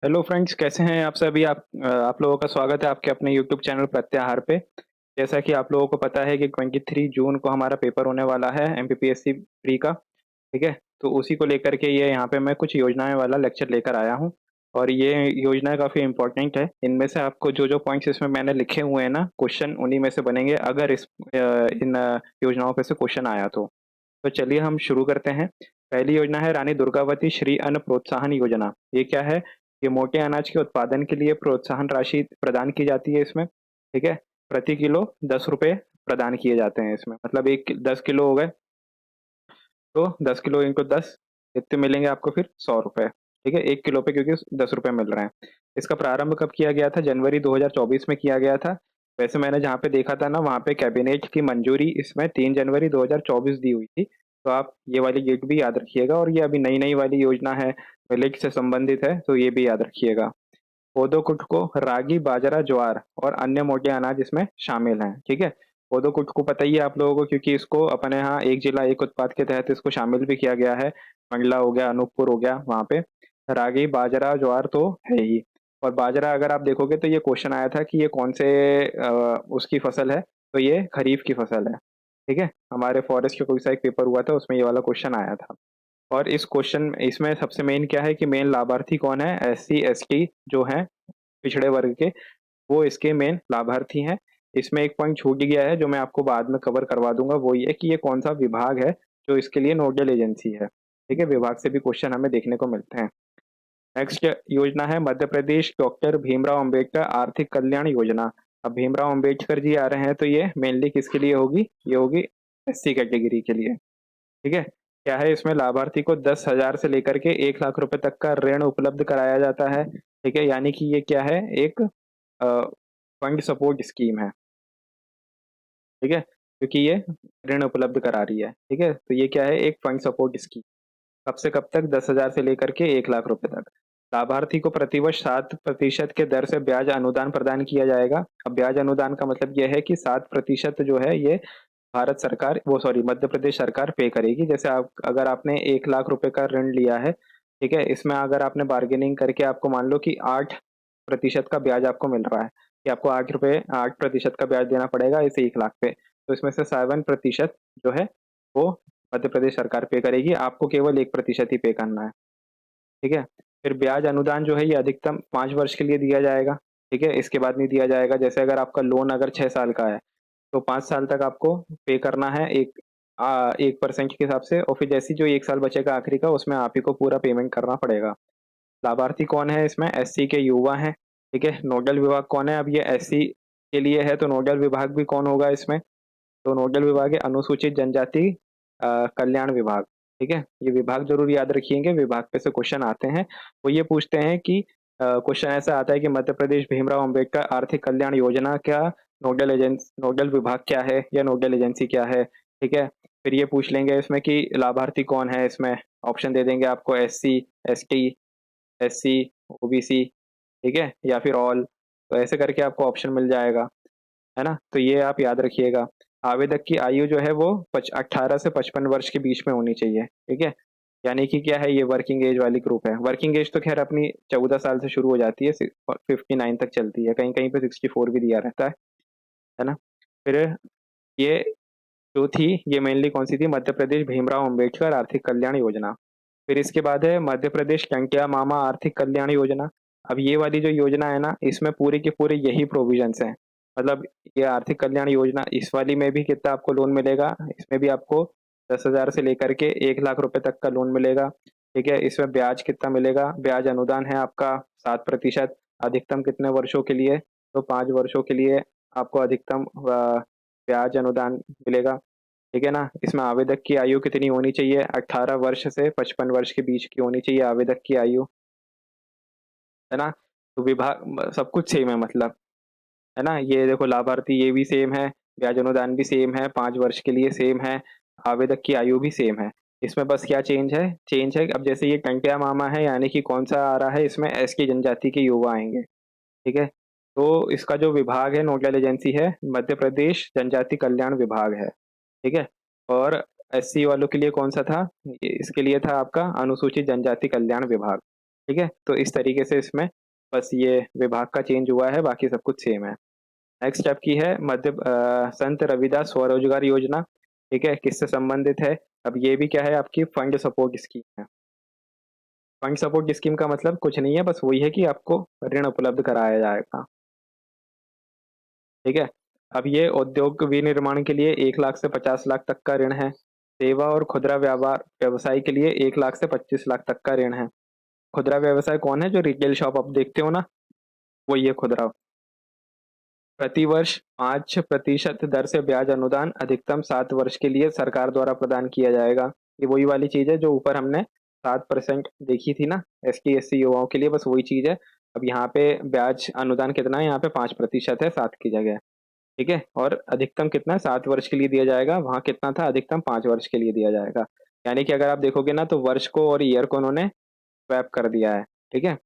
Hello friends, कैसे हैं आप सभी? आप लोगों का स्वागत है आपके अपने यूट्यूब चैनल प्रत्याहार पे। जैसा कि आप लोगों को पता है कि 23 जून को हमारा पेपर होने वाला है एमपीपीएससी प्री का, ठीक है? तो उसी को लेकर के ये यहाँ पे मैं कुछ योजनाएँ वाला लेक्चर लेकर आया हूँ और ये योजनाएँ काफ़ी इम्पोर्टेंट है। इनमें से आपको जो-जो पॉइंट्स इसमें मैंने लिखे हुए हैं ना, क्वेश्चन उन्हीं में से बनेंगे अगर इन योजनाओं पे से क्वेश्चन आया तो। तो चलिए हम शुरू करते हैं। पहली योजना है रानी दुर्गावती श्री अन्न प्रोत्साहन योजना। ये क्या है? ये मोटे अनाज के उत्पादन के लिए प्रोत्साहन राशि प्रदान की जाती है इसमें, ठीक है? प्रति किलो ₹10 प्रदान किए जाते हैं इसमें। मतलब 10 किलो हो गए, तो 10 किलो इंटू 10 कितने मिलेंगे आपको फिर? ₹100, ठीक है? 1 किलो पे क्योंकि ₹10 मिल रहे हैं। इसका प्रारंभ कब किया गया था? जनवरी 2024 में किया गया था। वैसे मैंने जहाँ पे देखा था ना, वहाँ पे कैबिनेट की मंजूरी इसमें 3 जनवरी 2024 दी हुई थी। तो आप ये वाली डेट भी याद रखिएगा और ये अभी नई-नई वाली योजना है, मिलेट से संबंधित है, तो ये भी याद रखिएगा। कोदो, कुटको, रागी, बाजरा, ज्वार और अन्य मोटे अनाज इसमें शामिल हैं, ठीक है? कोदो, कुटको पता ही है आप लोगों को क्योंकि इसको अपने यहाँ एक जिला एक उत्पाद के तहत इसको शामिल भी किया गया है। मंडला हो गया, अनूपपुर हो गया वहाँ पे। रागी, बाजरा, ज्वार तो है ही और बाजरा अगर आप देखोगे तो ये क्वेश्चन आया था कि ये कौन से उसकी फसल है, तो ये खरीफ की फसल है, ठीक है? हमारे फॉरेस्ट का कोई सा एक पेपर हुआ था उसमें ये वाला क्वेश्चन आया था। और इस क्वेश्चन इसमें सबसे मेन क्या है कि मेन लाभार्थी कौन है? एससी, एसटी जो हैं पिछड़े वर्ग के, वो इसके मेन लाभार्थी हैं। इसमें एक पॉइंट छूट गया है जो मैं आपको बाद में कवर करवा दूँगा, वो ये कि ये कौन-सा विभाग है जो इसके लिए नोडल एजेंसी है। ठीक है? विभाग से भी क्वेश्चन हमें देखने को मिलते हैं। नेक्स्ट योजना है मध्य प्रदेश डॉक्टर भीमराव अंबेडकर आर्थिक कल्याण योजना। अब भीमराव अंबेडकर जी आ रहे हैं तो ये मेनली किसके लिए होगी? ये होगी एससी कैटेगरी के लिए। ठीक है? क्या है इसमें लाभार्थी को 10,000 से लेकर के 1 लाख रुपए तक का ऋण उपलब्ध कराया जाता है। ठीक है? यानी कि ये क्या है? एक अ, फंड सपोर्ट स्कीम है, ठीक है? क्योंकि ये ऋण उपलब्ध करा रही है, ठीक है? तो ये क्या है? एक फंड सपोर्ट स्कीम। कब से कब तक? 10,000 से लेकर के 1 लाख रुपए तक। लाभार्थी को प्रतिवर्ष 7% के दर से ब्याज अनुदान प्रदान किया जाएगा। अब ब्याज अनुदान का मतलब ये है कि 7% जो है ये भारत सरकार वो सॉरी मध्य प्रदेश सरकार पे करेगी। जैसे आप अगर आपने 1 लाख रुपए का ऋण लिया है, ठीक है? इसमें अगर आपने बार्गेनिंग करके आपको मान लो कि 8% का ब्याज आपको मिल रहा है, कि आपको 8% का ब्याज देना पड़ेगा इस 1 लाख पे। तो इसमें से 7% जो है वो मध्य प्रदेश सरकार पे करेगी, आपको केवल 1% ही पे करना है, ठीक है? फिर ब्याज अनुदान जो है ये अधिकतम 5 वर्ष के लिए दिया जाएगा, ठीक है? इसके बाद नहीं दिया जाएगा। जैसे अगर आपका लोन अगर 6 साल का है, तो 5 साल तक आपको पे करना है 1% के हिसाब से और फिर जैसे ही जो 1 साल बचेगा आखिरी का उसमें आप ही को पूरा पेमेंट करना पड़ेगा। लाभार्थी कौन है इसमें? एससी के युवा हैं, ठीक है? नोडल विभाग कौन है? अब ये एससी के लिए है तो नोडल विभाग भी कौन होगा इसमें? तो नोडल विभाग है अनुसूचित जनजाति कल्याण विभाग, ठीक है? ये विभाग ज़रूर याद रखिएँगे, विभाग पे से क्वेश्चन आते हैं। वो ये पूछते हैं कि क्वेश्चन ऐसा आता है कि मध्य प्रदेश भीमराव अम्बेडकर आर्थिक कल्याण योजना का नोडल विभाग क्या है या नोडल एजेंसी क्या है, ठीक है? फिर ये पूछ लेंगे इसमें कि लाभार्थी कौन है इसमें? ऑप्शन दे देंगे आपको एससी, एसटी, एससी, ओबीसी, ठीक है? या फिर ऑल, तो ऐसे करके आपको ऑप्शन मिल जाएगा। है ना? तो ये आप याद रखिएगा। आवेदक की आयु जो है वो 18 से 55 वर्ष के बीच में होनी चाहिए, ठीक है? यानी कि क्या है ये वर्किंग एज वाली ग्रुप है। वर्किंग एज तो ख़ैर अपनी 14 साल से शुरू हो जाती है 59 तक चलती है, कहीं-कहीं पे 64 भी दिया रहता है ना? फिर ये जो थी ये मेनली कौन-सी थी? मध्य प्रदेश भीमराव अम्बेडकर आर्थिक कल्याण योजना। फिर इसके बाद है मध्य प्रदेश टंट्या मामा आर्थिक कल्याण योजना। अब ये वाली जो योजना है ना, इसमें पूरे के पूरे यही प्रोविज़न्स हैं। मतलब ये आर्थिक कल्याण योजना इस वाली में भी कितना आपको लोन मिलेगा, इसमें भी आपको 10,000 से लेकर के 1 लाख रुपए तक का लोन मिलेगा, ठीक है? इसमें ब्याज कितना मिलेगा? ब्याज अनुदान है आपका 7%, अधिकतम कितने वर्षों के लिए? तो 5 वर्षों के लिए आपको अधिकतम ब्याज अनुदान मिलेगा, ठीक है ना? इसमें आवेदक की आयु कितनी होनी चाहिए? 18 वर्ष से 55 वर्ष के बीच की होनी चाहिए आवेदक की आयु, है ना? तो विभाग सब कुछ सेम है मतलब, है ना? ये देखो लाभार्थी ये भी सेम है, ब्याज अनुदान भी सेम है, 5 वर्ष के लिए सेम है, आवेदक की आयु भी सेम है। इसमें बस क्या चेंज है अब जैसे ये टंट्या मामा है यानी कि कौन-सा आ रहा है इसमें एसटी जनजाति के युवा आएँगे, ठीक है? तो इसका जो विभाग है नोडल एजेंसी है मध्य प्रदेश जनजाति कल्याण विभाग है, ठीक है? और एससी वालों के लिए कौन-सा था? इसके लिए था आपका अनुसूचित जनजाति कल्याण विभाग। ठीक है, तो इस तरीके से इसमें बस ये विभाग का चेंज हुआ है, बाकी सब कुछ सेम है। नेक्स्ट आपकी है संत रविदास स्वरोजगार योजना। ठीक है, किससे संबंधित है? अब ये भी क्या है, आपकी फंड सपोर्ट स्कीम है। फंड सपोर्ट स्कीम का मतलब कुछ नहीं है, बस वही है कि आपको ऋण उपलब्ध कराया जाएगा। ठीक है, अब ये उद्योग विनिर्माण के लिए 1 लाख से 50 लाख तक का ऋण है। सेवा और खुदरा व्यापार व्यवसाय के लिए 1 लाख से 25 लाख तक का ऋण है। खुदरा व्यवसाय कौन है? जो रिटेल शॉप आप देखते हो ना, वो ये खुदरा। प्रतिवर्ष 5% दर से ब्याज अनुदान अधिकतम 7 वर्ष के लिए सरकार द्वारा प्रदान किया जाएगा। ये वही वाली चीज है जो ऊपर हमने 7% देखी थी ना, ST SC युवाओं के लिए, बस वही चीज है। अब यहाँ पे ब्याज अनुदान कितना है? यहाँ पे 5% है 7 की जगह। ठीक है, और अधिकतम कितना है? 7 वर्ष के लिए दिया जाएगा। वहां कितना था? अधिकतम 5 वर्ष के लिए दिया जाएगा। यानी कि अगर आप देखोगे ना, तो वर्ष को और ईयर को उन्होंने स्वैप कर दिया है। ठीक है,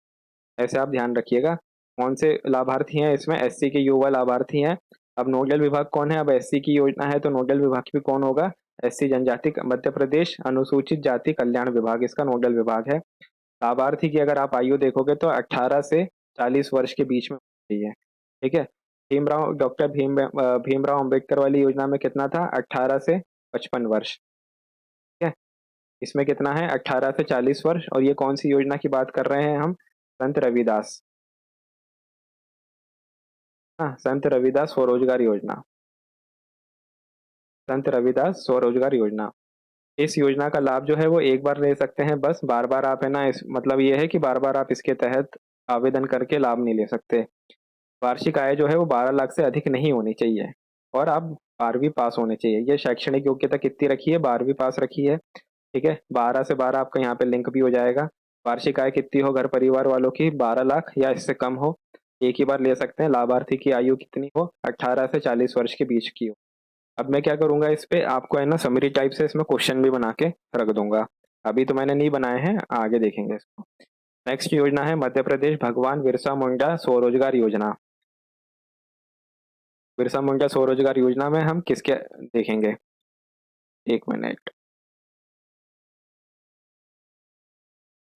ऐसे आप ध्यान रखिएगा। कौन से लाभार्थी हैं इसमें? SC के युवा लाभार्थी हैं। अब नोडल विभाग कौन है? अब SC की योजना है तो नोडल विभाग भी कौन होगा? SC जनजाति मध्य प्रदेश अनुसूचित जाति कल्याण विभाग इसका नोडल विभाग है। लाभार्थी की अगर आप आयु देखोगे तो 18 से 40 वर्ष के बीच में होती है। ठीक है, डॉक्टर भीमराव अंबेडकर वाली योजना में कितना था? 18 से 55 वर्ष। ठीक है, इसमें कितना है? 18 से 40 वर्ष। और ये कौन सी योजना की बात कर रहे हैं हम? संत रविदास। हाँ, संत रविदास स्वरोजगार योजना। संत रविदास स्वरोजगार योजना। इस योजना का लाभ जो है वो एक बार ले सकते हैं, बस बार बार आप, है ना, इस मतलब ये है कि बार बार आप इसके तहत आवेदन करके लाभ नहीं ले सकते। वार्षिक आय जो है वो 12 लाख से अधिक नहीं होनी चाहिए, और आप 12वीं पास होने चाहिए। ये शैक्षणिक योग्यता कितनी रखी है? 12वीं पास रखी है। ठीक है, 12 से 12 आपका यहाँ पे लिंक भी हो जाएगा। वार्षिक आय कितनी हो घर परिवार वालों की? 12 लाख या इससे कम हो, एक ही बार ले सकते हैं। लाभार्थी की आयु कितनी हो? 18 से 40 वर्ष के बीच की हो। अब मैं क्या करूंगा, इस पे आपको, है ना, समरी टाइप से इसमें क्वेश्चन भी बना के रख दूंगा। अभी तो मैंने नहीं बनाए हैं, आगे देखेंगे इसको। नेक्स्ट योजना है मध्य प्रदेश भगवान बिरसा मुंडा स्वरोजगार योजना। बिरसा मुंडा स्वरोजगार योजना में हम किसके देखेंगे? एक मिनट।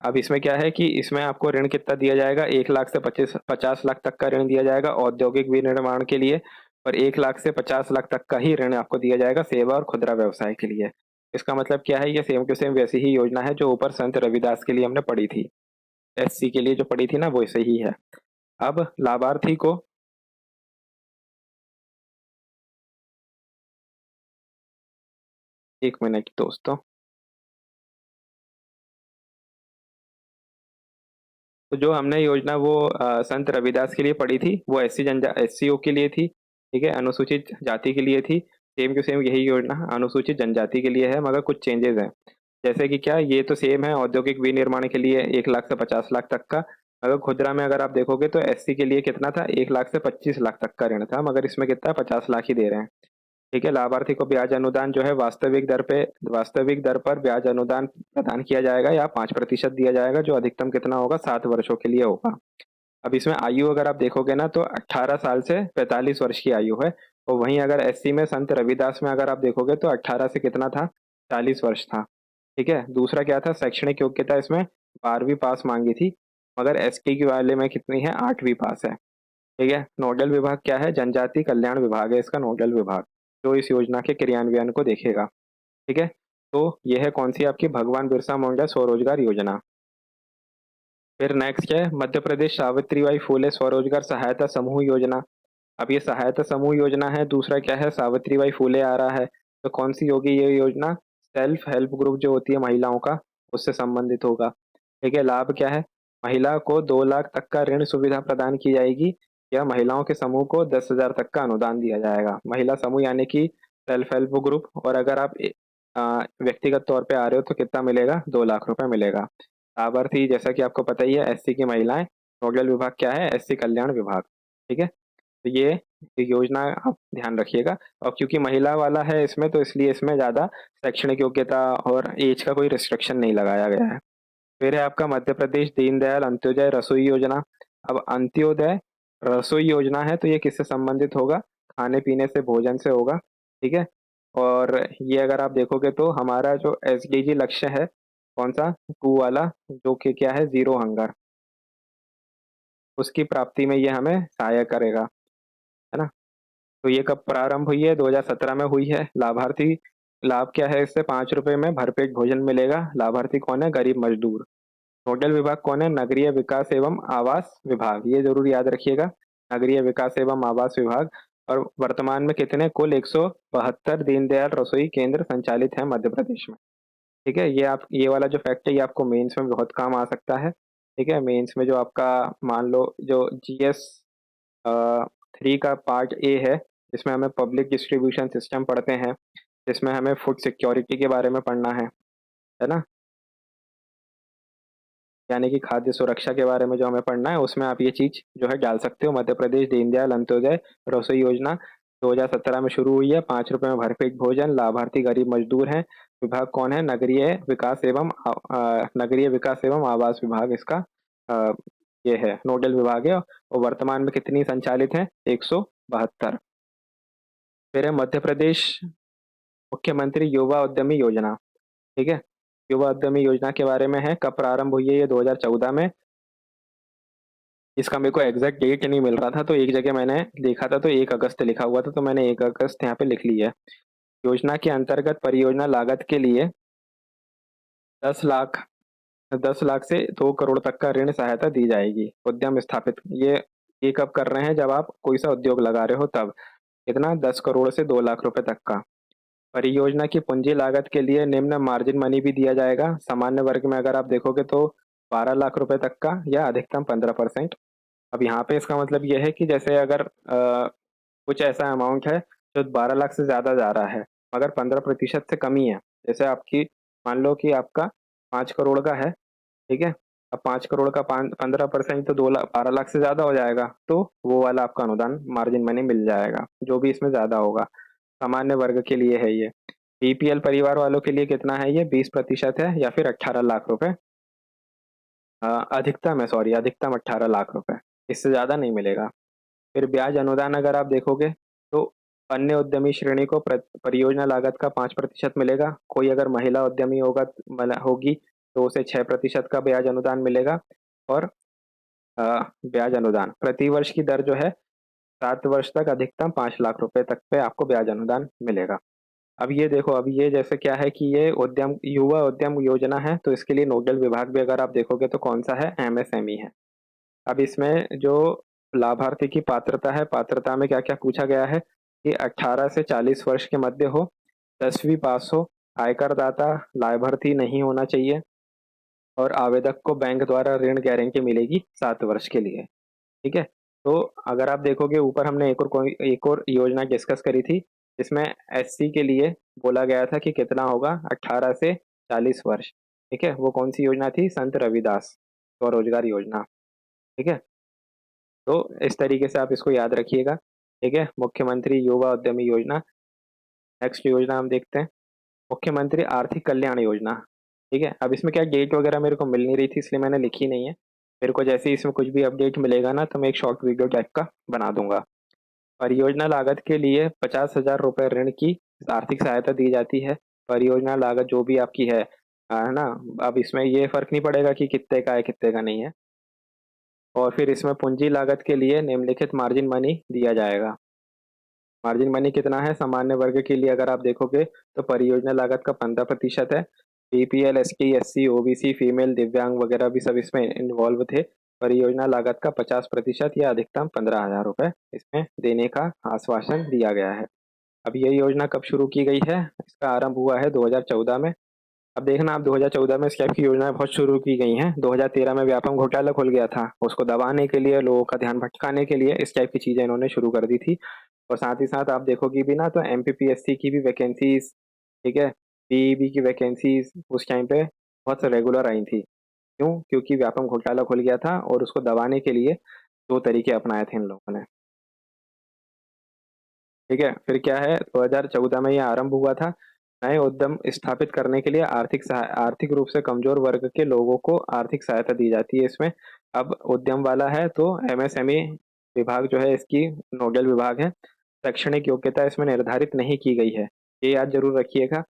अब इसमें क्या है कि इसमें आपको ऋण कितना दिया जाएगा? 1 लाख से 50 लाख तक का ऋण दिया जाएगा औद्योगिक विनिर्माण के लिए, और 1 लाख से 50 लाख तक का ही ऋण आपको दिया जाएगा सेवा और खुदरा व्यवसाय के लिए। इसका मतलब क्या है? ये सेम टू सेम वैसी ही योजना है जो ऊपर संत रविदास के लिए हमने पढ़ी थी। SC के लिए जो पढ़ी थी ना, वो सही है। अब लाभार्थी को, एक मिनट दोस्तों, तो जो हमने योजना वो संत रविदास के लिए पढ़ी थी, वो SCO के लिए थी। ठीक है, अनुसूचित जाति के लिए थी। सेम टू सेम यही योजना अनुसूचित जनजाति के लिए है, मगर कुछ चेंजेस हैं। जैसे कि क्या, ये तो सेम है औद्योगिक विनिर्माण के लिए 1 लाख से 50 लाख तक का। अगर खुदरा में अगर आप देखोगे तो SC के लिए कितना था? 1 लाख से 25 लाख तक का ऋण था, मगर इसमें कितना? 50 लाख ही दे रहे हैं। ठीक है, लाभार्थी को ब्याज अनुदान जो है वास्तविक दर पर ब्याज अनुदान प्रदान किया जाएगा, या 5% दिया जाएगा, जो अधिकतम कितना होगा? 7 वर्षों के लिए होगा। अब इसमें आयु अगर आप देखोगे ना, तो 18 साल से 45 वर्ष की आयु है। और वहीं अगर SC में संत रविदास में अगर आप देखोगे तो 18 से कितना था? 40 वर्ष था। ठीक है, दूसरा क्या था? शैक्षणिक योग्यता इसमें 12वीं पास मांगी थी, मगर ST के वाले में कितनी है? 8वीं पास है। ठीक है, नोडल विभाग क्या है? जनजाति कल्याण विभाग है इसका नोडल विभाग, जो इस योजना के क्रियान्वयन को देखेगा। ठीक है, तो यह है कौन सी? आपकी भगवान बिरसा मुंडा स्वरोजगार योजना। फिर नेक्स्ट है मध्य प्रदेश सावित्रीबाई फूले स्वरोजगार सहायता समूह योजना। अब ये सहायता समूह योजना है, दूसरा क्या है? सावित्रीबाई फूले आ रहा है। तो कौन सी होगी ये योजना? सेल्फ हेल्प ग्रुप जो होती है महिलाओं का, उससे संबंधित होगा। ठीक है, लाभ क्या है? महिला को 2 लाख तक का ऋण सुविधा प्रदान की जाएगी, या महिलाओं के समूह को 10,000 तक का अनुदान दिया जाएगा। महिला समूह यानी कि सेल्फ हेल्प ग्रुप। और अगर आप व्यक्तिगत तौर पे आ रहे हो तो कितना मिलेगा? 2 लाख रुपए मिलेगा। लाभार्थी जैसा कि आपको पता ही है, SC की महिलाएं। नोडल विभाग क्या है? SC कल्याण विभाग। ठीक है, तो ये योजना आप ध्यान रखिएगा। और क्योंकि महिला वाला है इसमें, तो इसलिए इसमें ज़्यादा शैक्षणिक योग्यता और एज का कोई रिस्ट्रिक्शन नहीं लगाया गया है। फिर है आपका मध्य प्रदेश दीनदयाल अंत्योदय रसोई योजना। अब अंत्योदय रसोई योजना है, तो ये किससे संबंधित होगा? खाने पीने से, भोजन से होगा। ठीक है, और ये अगर आप देखोगे तो हमारा जो SDG लक्ष्य है, कौन सा? 2 वाला, जो कि क्या है, ज़ीरो हंगर, उसकी प्राप्ति में ये हमें सहायक करेगा, है ना? तो ये कब प्रारंभ हुई है? 2017 में हुई है। लाभार्थी लाभ क्या है इससे? 5 रुपए में भरपेट भोजन मिलेगा। लाभार्थी कौन है? गरीब मजदूर। नोडल विभाग कौन है? नगरीय विकास एवं आवास विभाग, ये जरूर याद रखिएगा, नगरीय विकास एवं आवास विभाग। और वर्तमान में कितने? कुल 172 दीनदयाल रसोई केंद्र संचालित है मध्य प्रदेश में। ठीक है, ये आप ये वाला जो फैक्ट है ये आपको मेंस में बहुत काम आ सकता है। ठीक है, मेंस में जो आपका, मान लो जो जीएस 3 का पार्ट ए है, जिसमें हमें पब्लिक डिस्ट्रीब्यूशन सिस्टम पढ़ते हैं, जिसमें हमें फूड सिक्योरिटी के बारे में पढ़ना है ना, यानी कि खाद्य सुरक्षा के बारे में जो हमें पढ़ना है, उसमें आप ये चीज जो है डाल सकते हो। मध्य प्रदेश दीनदयाल अंत्योदय रसोई योजना 2017 में शुरू हुई है। 5 रुपए में भरपेट भोजन, लाभार्थी गरीब मजदूर हैं। विभाग कौन है? नगरीय विकास एवं आवास विभाग इसका अ, ये है, नोडल विभाग है। और वर्तमान में कितनी संचालित है? 172। फिर है मध्य प्रदेश मुख्यमंत्री युवा उद्यमी योजना। ठीक है, युवा उद्यमी योजना के बारे में है, कब प्रारंभ हुई है? ये 2014 में। इसका मेरे को एग्जैक्ट डेट नहीं मिल रहा था, तो एक जगह मैंने देखा था तो 1 अगस्त लिखा हुआ था, तो मैंने 1 अगस्त यहाँ पे लिख लिया है। योजना के अंतर्गत परियोजना लागत के लिए 10 लाख 10 लाख से 2 करोड़ तक का ऋण सहायता दी जाएगी। उद्यम स्थापित, ये कब कर रहे हैं? जब आप कोई सा उद्योग लगा रहे हो तब। कितना? 10 करोड़ से 2 लाख रुपए तक का। परियोजना की पूंजी लागत के लिए निम्न मार्जिन मनी भी दिया जाएगा। सामान्य वर्ग में अगर आप देखोगे तो 12 लाख रुपए तक का, या अधिकतम 15%। अब यहाँ पे इसका मतलब ये है कि जैसे अगर कुछ ऐसा अमाउंट है जो 12 लाख से ज़्यादा जा रहा है, मगर 15% से कमी है, जैसे आपकी, मान लो कि आपका 5 करोड़ का है, ठीक है, अब 5 करोड़ का 15% तो 2 लाख, 12 लाख से ज़्यादा हो जाएगा, तो वो वाला आपका अनुदान मार्जिन मनी मिल जाएगा, जो भी इसमें ज़्यादा होगा। सामान्य वर्ग के लिए है ये। बीपीएल परिवार वालों के लिए कितना है? ये 20% है, या फिर 18 लाख रुपए। अधिकतम है, सॉरी, अधिकतम 18 लाख रुपए, इससे ज़्यादा नहीं मिलेगा। फिर ब्याज अनुदान अगर आप देखोगे तो अन्य उद्यमी श्रेणी को परियोजना लागत का 5% मिलेगा। कोई अगर महिला उद्यमी होगी तो उसे 6% का ब्याज अनुदान मिलेगा। और ब्याज अनुदान प्रति वर्ष की दर जो है, 7 वर्ष तक अधिकतम 5 लाख रुपए तक पे आपको ब्याज अनुदान मिलेगा। अब ये देखो, अब ये जैसे क्या है कि ये युवा उद्यम योजना है, तो इसके लिए नोडल विभाग भी अगर आप देखोगे तो कौन सा है? एमएसएमई है। अब इसमें जो लाभार्थी की पात्रता है, पात्रता में क्या क्या पूछा गया है कि 18 से 40 वर्ष के मध्य हो, 10वीं पास हो, आयकर दाता लाभार्थी नहीं होना चाहिए, और आवेदक को बैंक द्वारा ऋण गारंटी मिलेगी 7 वर्ष के लिए। ठीक है, तो अगर आप देखोगे ऊपर हमने एक और योजना डिस्कस करी थी, जिसमें एससी के लिए बोला गया था कि कितना होगा? 18 से 40 वर्ष। ठीक है, वो कौन सी योजना थी? संत रविदास स्वरोजगार योजना। ठीक है, तो इस तरीके से आप इसको याद रखिएगा। ठीक है, मुख्यमंत्री युवा उद्यमी योजना। नेक्स्ट योजना हम देखते हैं, मुख्यमंत्री आर्थिक कल्याण योजना। ठीक है, अब इसमें क्या डेट वगैरह मेरे को मिल नहीं रही थी, इसलिए मैंने लिखी नहीं है। मेरे को जैसे ही इसमें कुछ भी अपडेट मिलेगा ना, तो मैं एक शॉर्ट वीडियो टाइप का बना दूंगा। परियोजना लागत के लिए 50,000 रुपये ऋण की आर्थिक सहायता दी जाती है। परियोजना लागत जो भी आपकी है ना, अब इसमें ये फर्क नहीं पड़ेगा कि कितने का है कितने का नहीं है। और फिर इसमें पूंजी लागत के लिए निम्नलिखित मार्जिन मनी दिया जाएगा। मार्जिन मनी कितना है? सामान्य वर्ग के लिए अगर आप देखोगे तो परियोजना लागत का 15% है। BPL, ST, SC, OBC, female, दिव्यांग वगैरह भी सब इसमें इन्वॉल्व थे। परियोजना लागत का 50% या अधिकतम 15,000 रुपये इसमें देने का आश्वासन दिया गया है। अब ये योजना कब शुरू की गई है? इसका आरंभ हुआ है 2014 में। अब देखना, आप 2014 में इस टाइप की योजनाएं बहुत शुरू की गई हैं। 2013 में व्यापम घोटाला खुल गया था, उसको दबाने के लिए, लोगों का ध्यान भटकाने के लिए इस टाइप की चीजें इन्होंने शुरू कर दी थी। और साथ ही साथ आप देखोगे भी ना, तो एमपीपीएससी की भी वैकेंसीज, ठीक है, पीईबी की वैकेंसीज उस टाइम पे बहुत रेगुलर आई थी। क्यों? क्योंकि व्यापम घोटाला खुल गया था, और उसको दबाने के लिए 2 तरीके अपनाए थे इन लोगों ने। ठीक है, फिर क्या है, 2014 में ये आरंभ हुआ था। नए उद्यम स्थापित करने के लिए आर्थिक रूप से कमजोर वर्ग के लोगों को आर्थिक सहायता दी जाती है इसमें। अब उद्यम वाला है तो एमएसएमई विभाग जो है इसकी नोडल विभाग है। शैक्षणिक योग्यता इसमें निर्धारित नहीं की गई है, ये याद जरूर रखिएगा।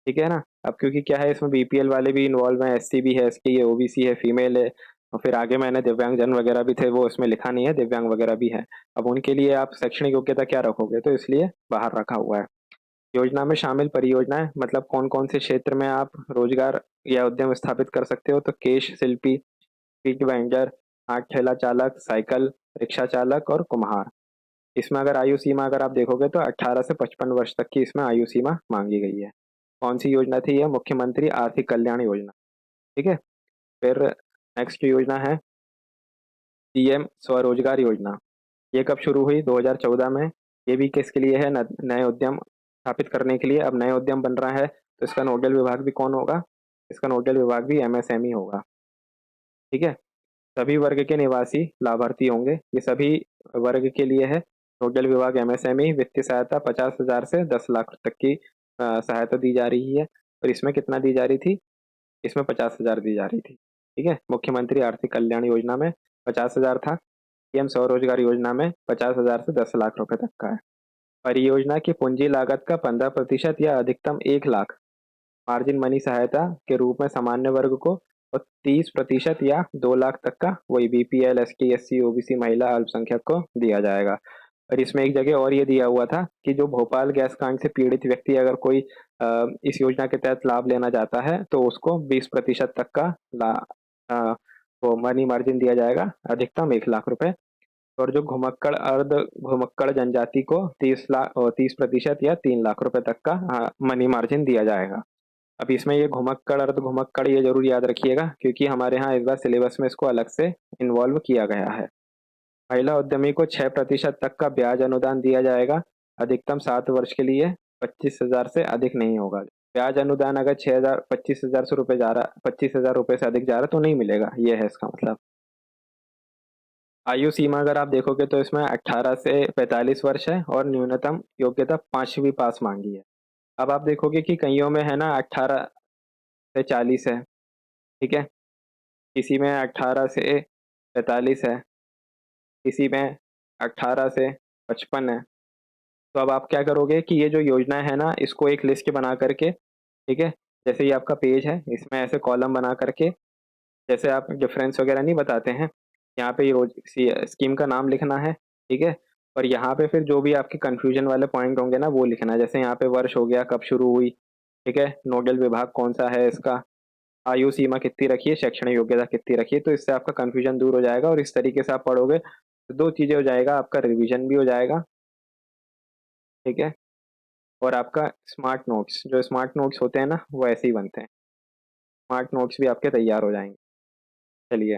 ठीक है ना, अब क्योंकि क्या है, इसमें बीपीएल वाले भी इन्वॉल्व हैं, एससी भी है, एसटी है, ओबीसी है, फीमेल है, और फिर आगे मैंने दिव्यांगजन वगैरह भी थे, वो इसमें लिखा नहीं है, दिव्यांग वगैरह भी है। अब उनके लिए आप शैक्षणिक योग्यता क्या रखोगे, तो इसलिए बाहर रखा हुआ है। योजना में शामिल परियोजनाएं, मतलब कौन कौन से क्षेत्र में आप रोजगार या उद्यम स्थापित कर सकते हो, तो केश शिल्पी, स्ट्रीट वेंडर, आग ठेला चालक, साइकिल रिक्शा चालक और कुम्हार। इसमें अगर आयु सीमा अगर आप देखोगे तो 18 से 55 वर्ष तक की इसमें आयु सीमा मांगी गई है। कौन सी योजना थी यह? मुख्यमंत्री आर्थिक कल्याण योजना। ठीक है। फिर नेक्स्ट योजना है पीएम स्वरोजगार योजना। ये कब शुरू हुई? 2014 में। ये भी किसके लिए है? नए उद्यम स्थापित करने के लिए। अब नए उद्यम बन रहा है तो इसका नोडल विभाग भी कौन होगा? इसका नोडल विभाग भी एमएसएमई होगा। ठीक है। सभी वर्ग के निवासी लाभार्थी होंगे, ये सभी वर्ग के लिए है। नोडल विभाग एमएसएमई। वित्तीय सहायता 50,000 से 10 लाख तक की सहायता दी जा रही है। और इसमें कितना दी जा रही थी? इसमें 50,000 दी जा रही थी। ठीक है। मुख्यमंत्री आर्थिक कल्याण योजना में 50,000 था। पीएम स्वरोजगार योजना में 50,000 से 10 लाख रुपए तक का है। परियोजना की पूंजी लागत का 15% या अधिकतम 1 लाख मार्जिन मनी सहायता के रूप में सामान्य वर्ग को, और 30% या 2 लाख तक का वही बीपीएल, एसटी, एससी, ओबीसी, महिला, अल्पसंख्यक को दिया जाएगा। और इसमें एक जगह और ये दिया हुआ था कि जो भोपाल गैस कांड से पीड़ित व्यक्ति अगर कोई इस योजना के तहत लाभ लेना चाहता है तो उसको 20% तक का अ, वो मनी मार्जिन दिया जाएगा, अधिकतम 1 लाख रुपए। और जो घुमक्कड़ अर्ध घुमक्कड़ जनजाति को 30% या 3 लाख रुपए तक का मनी मार्जिन दिया जाएगा। अब इसमें ये घुमक्कड़ अर्ध घुमक्कड़ ये जरूर याद रखिएगा, क्योंकि हमारे यहाँ इस बार सिलेबस में इसको अलग से इन्वॉल्व किया गया है। महिला उद्यमी को 6% तक का ब्याज अनुदान दिया जाएगा, अधिकतम 7 वर्ष के लिए। 25,000 से अधिक नहीं होगा। ब्याज अनुदान अगर 6,000 25,000 से रुपये जा रहा 25,000 रुपये से अधिक जा रहा तो नहीं मिलेगा, ये है इसका मतलब। आयु सीमा अगर आप देखोगे तो इसमें 18 से 45 वर्ष है, और न्यूनतम योग्यता 5वीं पास मांगी है। अब आप देखोगे कि कईयों में है ना 18 से 40 है। ठीक है। किसी में 18 से 45 है, किसी में 18 से 55 है। तो अब आप क्या करोगे कि ये जो योजना है ना, इसको एक लिस्ट बना करके, ठीक है, जैसे ये आपका पेज है, इसमें ऐसे कॉलम बना करके, जैसे आप डिफरेंस वगैरह नहीं बताते हैं, यहाँ पे ये रोज स्कीम का नाम लिखना है। ठीक है। और यहाँ पे फिर जो भी आपके कंफ्यूजन वाले पॉइंट होंगे ना वो लिखना है, जैसे यहाँ पे वर्ष हो गया, कब शुरू हुई। ठीक है। नोडल विभाग कौन सा है इसका, आयु सीमा कितनी रखी है, शैक्षणिक योग्यता कितनी रखी है, तो इससे आपका कंफ्यूजन दूर हो जाएगा। और इस तरीके से आप पढ़ोगे तो दो चीजें हो जाएगा, आपका रिवीजन भी हो जाएगा। ठीक है। और आपका स्मार्ट नोट्स, जो स्मार्ट नोट्स होते हैं ना वो ऐसे ही बनते हैं, स्मार्ट नोट्स भी आपके तैयार हो जाएंगे। चलिए,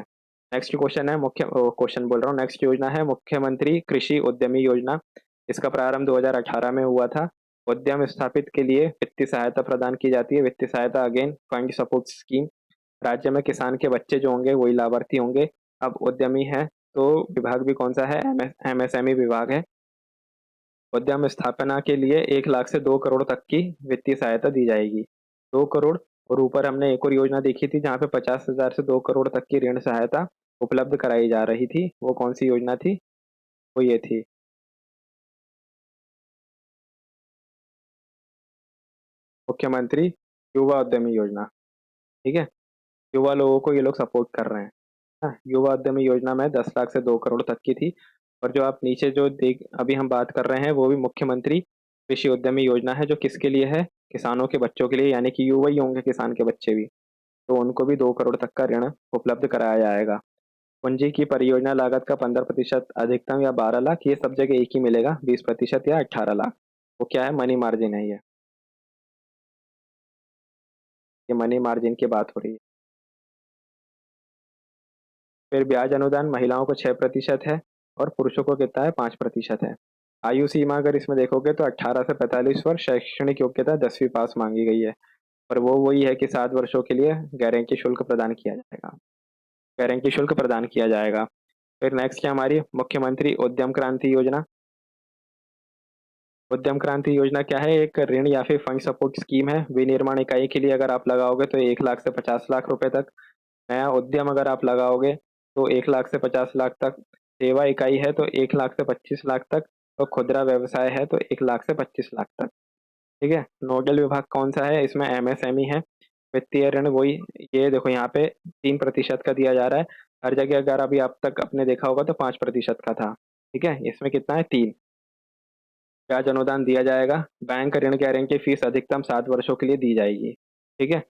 नेक्स्ट क्वेश्चन है मुख्य क्वेश्चन बोल रहा हूँ, नेक्स्ट योजना है मुख्यमंत्री कृषि उद्यमी योजना। इसका प्रारंभ 2018 में हुआ था। उद्यम स्थापित के लिए वित्तीय सहायता प्रदान की जाती है। वित्तीय सहायता अगेन फंड सपोर्ट स्कीम। राज्य में किसान के बच्चे जो होंगे वही लाभार्थी होंगे। अब उद्यमी है तो विभाग भी कौन सा है? एमएसएमई विभाग है। उद्यम स्थापना के लिए 1 लाख से 2 करोड़ तक की वित्तीय सहायता दी जाएगी। 2 करोड़। और ऊपर हमने एक और योजना देखी थी जहाँ पे 50,000 से 2 करोड़ तक की ऋण सहायता उपलब्ध कराई जा रही थी, वो कौन सी योजना थी? वो ये थी, मुख्यमंत्री युवा उद्यमी योजना। ठीक है। युवा लोगों को ये लोग सपोर्ट कर रहे हैं। हाँ, युवा उद्यमी योजना में 10 लाख से 2 करोड़ तक की थी। और जो आप नीचे जो देख अभी हम बात कर रहे हैं वो भी मुख्यमंत्री कृषि उद्यमी योजना है, जो किसके लिए है? किसानों के बच्चों के लिए, यानी कि युवा ही होंगे किसान के बच्चे भी, तो उनको भी 2 करोड़ तक का ऋण उपलब्ध कराया जाएगा। पूंजी की परियोजना लागत का 15% अधिकतम या 12 लाख, ये सब जगह एक ही मिलेगा, 20% या 18 लाख। वो क्या है? मनी मार्जिन है ये मनी मार्जिन की बात हो रही है। फिर ब्याज अनुदान महिलाओं को 6% है, और पुरुषों को कितना है? 5% है। आयु सीमा अगर इसमें देखोगे तो 18 से 45 वर्ष, शैक्षणिक योग्यता 10वीं पास मांगी गई है। पर वो वही है कि 7 वर्षों के लिए गारंटी शुल्क प्रदान किया जाएगा, गारंटी शुल्क प्रदान किया जाएगा। फिर नेक्स्ट है हमारी मुख्यमंत्री उद्यम क्रांति योजना। उद्यम क्रांति योजना क्या है? एक ऋण या फिर फंड सपोर्ट स्कीम है। विनिर्माण इकाई के लिए अगर आप लगाओगे तो 1 लाख से 50 लाख रुपए तक। नया उद्यम अगर आप लगाओगे तो 1 लाख से 50 लाख तक। सेवा इकाई है तो 1 लाख से 25 लाख तक। और खुदरा व्यवसाय है तो 1 लाख से 25 लाख तक। ठीक है। नोडल विभाग कौन सा है, इसमें एमएसएमई है। वित्तीय ऋण वही, ये देखो यहाँ पे 3% का दिया जा रहा है। हर जगह अगर अभी आप तक आपने देखा होगा तो 5% का था। ठीक है, इसमें कितना है, 3। ब्याज अनुदान दिया जाएगा। बैंक ऋण गारंटी फीस अधिकतम 7 वर्षों के लिए दी जाएगी। ठीक है।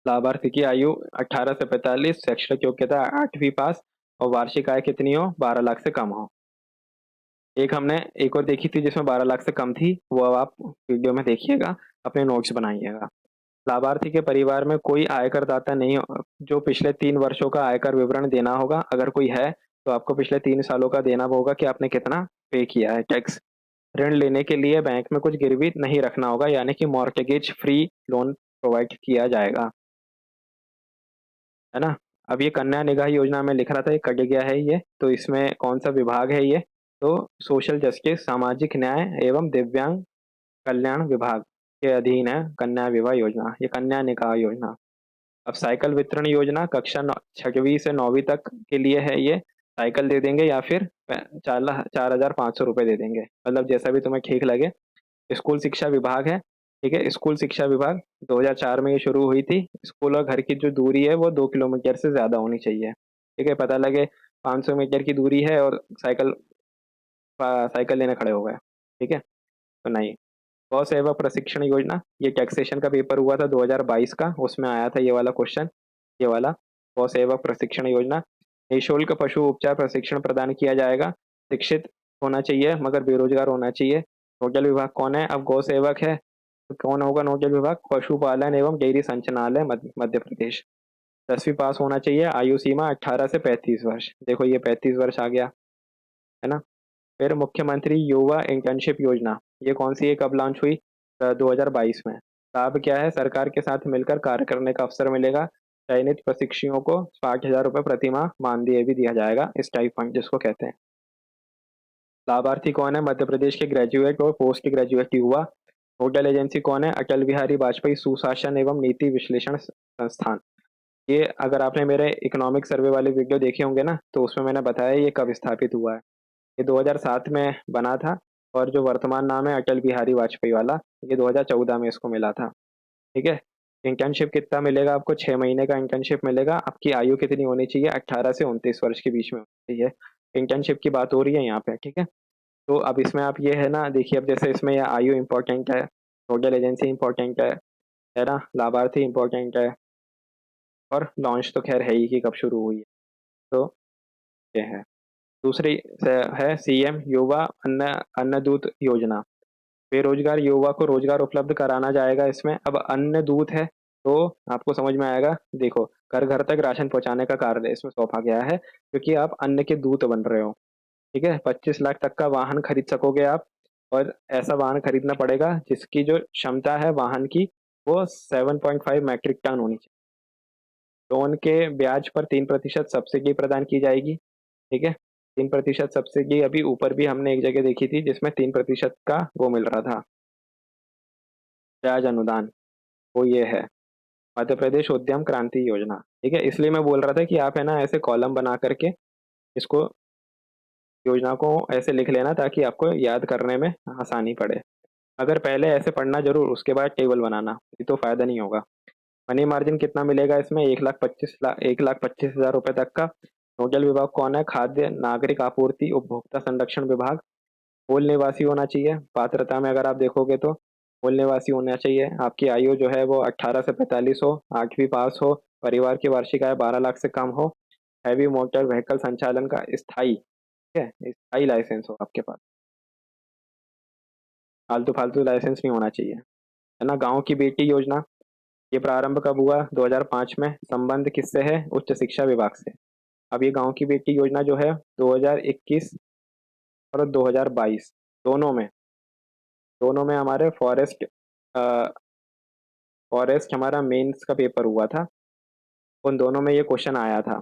लाभार्थी की आयु 18 से 45, शैक्षणिक योग्यता 8वीं पास, और वार्षिक आय कितनी हो, 12 लाख से कम हो। एक हमने एक और देखी थी जिसमें 12 लाख से कम थी, वो अब आप वीडियो में देखिएगा, अपने नोट्स बनाइएगा। लाभार्थी के परिवार में कोई आयकर दाता नहीं हो, जो पिछले 3 वर्षों का आयकर विवरण देना होगा। अगर कोई है तो आपको पिछले 3 सालों का देना होगा कि आपने कितना पे किया है टैक्स। ऋण लेने के लिए बैंक में कुछ गिरवी नहीं रखना होगा, यानी कि मॉर्गेज फ्री लोन प्रोवाइड किया जाएगा, है ना। अब ये कन्या निगाह योजना में लिख रहा था, ये कट गया है ये, तो इसमें कौन सा विभाग है ये, तो सोशल जस्टिस, सामाजिक न्याय एवं दिव्यांग कल्याण विभाग के अधीन है कन्या विवाह योजना, ये कन्या निकाह योजना। अब साइकिल वितरण योजना कक्षा 6वीं से 9वीं तक के लिए है ये। साइकिल दे देंगे या फिर 4,500 रुपये दे देंगे, मतलब जैसा भी तुम्हें ठीक लगे। स्कूल शिक्षा विभाग है। ठीक है, स्कूल शिक्षा विभाग 2004 में ये शुरू हुई थी। स्कूल और घर की जो दूरी है वो 2 किलोमीटर से ज्यादा होनी चाहिए। ठीक है, पता लगे 500 मीटर की दूरी है और साइकिल साइकिल लेने खड़े हो गए। ठीक है, तो नहीं। गौ सेवा प्रशिक्षण योजना, ये टैक्सेशन का पेपर हुआ था 2022 का, उसमें आया था ये वाला क्वेश्चन, ये वाला। गौ सेवा प्रशिक्षण योजना, निःशुल्क पशु उपचार प्रशिक्षण प्रदान किया जाएगा। शिक्षित होना चाहिए मगर बेरोजगार होना चाहिए। नोडल विभाग कौन है, अब गौ सेवक है तो कौन होगा नोडल विभाग, पशुपालन एवं डेयरी संचालनालय मध्य प्रदेश। 10वीं पास होना चाहिए। आयु सीमा 18 से 35 वर्ष, देखो ये 35 वर्ष आ गया, है ना। फिर मुख्यमंत्री युवा इंटर्नशिप योजना, ये कौन सी है, कब लॉन्च हुई, 2022 में। लाभ क्या है, सरकार के साथ मिलकर कार्य करने का अवसर मिलेगा। चयनित प्रशिक्षुओं को 60,000 रुपये प्रति माह मानदेय भी दिया जाएगा, स्टाइपेंड जिसको कहते हैं। लाभार्थी कौन है, मध्य प्रदेश के ग्रेजुएट और पोस्ट ग्रेजुएट युवा। नोडल एजेंसी कौन है, अटल बिहारी वाजपेयी सुशासन एवं नीति विश्लेषण संस्थान। ये अगर आपने मेरे इकोनॉमिक सर्वे वाले वीडियो देखे होंगे ना, तो उसमें मैंने बताया ये कब स्थापित हुआ है। ये 2007 में बना था, और जो वर्तमान नाम है अटल बिहारी वाजपेयी वाला, ये 2014 में इसको मिला था। ठीक है। इंटर्नशिप कितना मिलेगा आपको, 6 महीने का इंटर्नशिप मिलेगा। आपकी आयु कितनी होनी चाहिए, 18 से 29 वर्ष के बीच में होनी चाहिए। इंटर्नशिप की बात हो रही है यहाँ पे। ठीक है, तो अब इसमें आप ये है ना, देखिए अब जैसे इसमें यह आयु इंपॉर्टेंट है, नोडल एजेंसी इंपॉर्टेंट है ना, लाभार्थी इंपॉर्टेंट है, और लॉन्च तो खैर है ही कि कब शुरू हुई है, तो ये है। दूसरी है सीएम युवा अन्न दूत योजना। बेरोजगार युवा को रोजगार उपलब्ध कराना जाएगा इसमें। अब अन्न दूत है तो आपको समझ में आएगा, देखो घर घर तक राशन पहुंचाने का कार्य इसमें सौंपा गया है, क्योंकि आप अन्न के दूत बन रहे हो। ठीक है, 25 लाख तक का वाहन खरीद सकोगे आप, और ऐसा वाहन खरीदना पड़ेगा जिसकी जो क्षमता है वाहन की, वो 7.5 मैट्रिक टन होनी चाहिए। लोन के ब्याज पर 3% सब्सिडी प्रदान की जाएगी। ठीक है, 3% सब्सिडी अभी ऊपर भी हमने एक जगह देखी थी जिसमें 3% का वो मिल रहा था, ब्याज अनुदान, वो ये है मध्य प्रदेश उद्यम क्रांति योजना। ठीक है, इसलिए मैं बोल रहा था कि आप है ना ऐसे कॉलम बना करके इसको, योजना को ऐसे लिख लेना ताकि आपको याद करने में आसानी पड़े। अगर पहले ऐसे पढ़ना जरूर, उसके बाद टेबल बनाना, ये तो फायदा नहीं होगा। मनी मार्जिन कितना मिलेगा इसमें, 1,25,000 रुपए तक का। नोडल विभाग कौन है, खाद्य नागरिक आपूर्ति उपभोक्ता संरक्षण विभाग। मूल निवासी होना चाहिए। पात्रता में अगर आप देखोगे तो मूल निवासी होना चाहिए। आपकी आयु जो है वो 18 से 45 हो, 8वीं पास हो, परिवार की वार्षिक आय 12 लाख से कम हो, हैवी मोटर व्हीकल संचालन का स्थायी, ठीक है, स्थायी लाइसेंस हो आपके पास, फालतू फालतू लाइसेंस नहीं होना चाहिए, है ना। गांव की बेटी योजना, ये प्रारंभ कब हुआ, 2005 में। संबंध किससे है, उच्च शिक्षा विभाग से। अब ये गांव की बेटी योजना जो है 2021 और 2022 दोनों में, हमारे फॉरेस्ट हमारा मेंस का पेपर हुआ था, उन दोनों में ये क्वेश्चन आया था।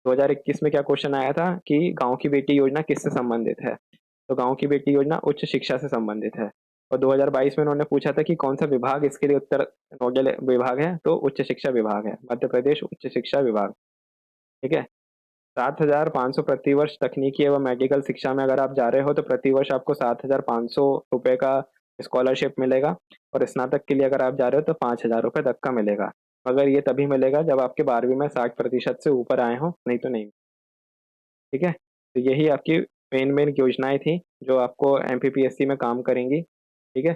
2021 में क्या क्वेश्चन आया था कि गांव की बेटी योजना किससे संबंधित है, तो गांव की बेटी योजना उच्च शिक्षा से संबंधित है। और 2022 में उन्होंने पूछा था कि कौन सा विभाग इसके लिए उत्तर नोडल विभाग है, तो उच्च शिक्षा विभाग है, मध्य प्रदेश उच्च शिक्षा विभाग। ठीक है। 7,500 प्रतिवर्ष तकनीकी एवं मेडिकल शिक्षा में अगर आप जा रहे हो तो प्रतिवर्ष आपको 7,500 रुपए का स्कॉलरशिप मिलेगा, और स्नातक के लिए अगर आप जा रहे हो तो 5,000 रुपये तक का मिलेगा। मगर ये तभी मिलेगा जब आपके 12वीं में 60% से ऊपर आए हों, नहीं तो नहीं। ठीक है, तो यही आपकी मेन मेन योजनाएं थी जो आपको एमपीपीएससी में काम करेंगी। ठीक है,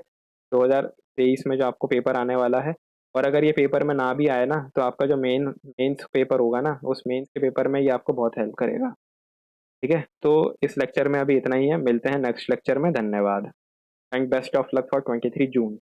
2023 में जो आपको पेपर आने वाला है। और अगर ये पेपर में ना भी आए ना, तो आपका जो मेंस पेपर होगा ना, उस मेंस के पेपर में ये आपको बहुत हेल्प करेगा। ठीक है, तो इस लेक्चर में अभी इतना ही है, मिलते हैं नेक्स्ट लेक्चर में। धन्यवाद and best of luck for 23 June.